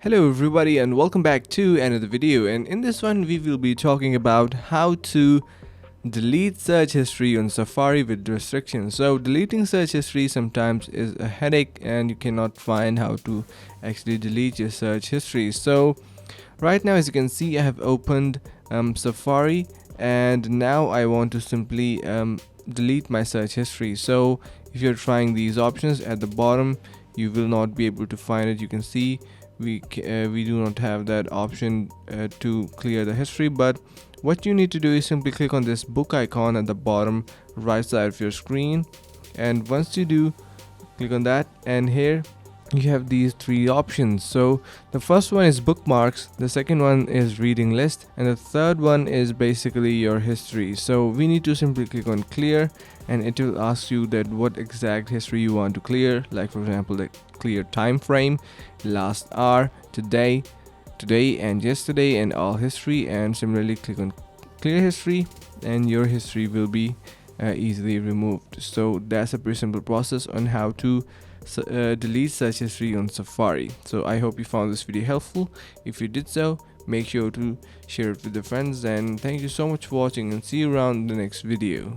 Hello everybody and welcome back to another video, and in this one we will be talking about how to delete search history on Safari with restrictions. So deleting search history sometimes is a headache and you cannot find how to actually delete your search history. So right now, as you can see, I have opened Safari, and now I want to simply delete my search history. So if you're trying these options at the bottom, you will not be able to find it. You can see we do not have that option to clear the history, but what you need to do is simply click on this book icon at the bottom right side of your screen, and once you do, click on that, and here you have these three options. So the first one is bookmarks, the second one is reading list, and the third one is basically your history. So we need to simply click on clear, and it will ask you that what exact history you want to clear, like for example the clear time frame, last hour, today and yesterday, and all history. And similarly click on clear history and your history will be easily removed. So that's a pretty simple process on how to delete search history on Safari. So I hope you found this video helpful. If you did so, make sure to share it with your friends, and thank you so much for watching, and see you around the next video.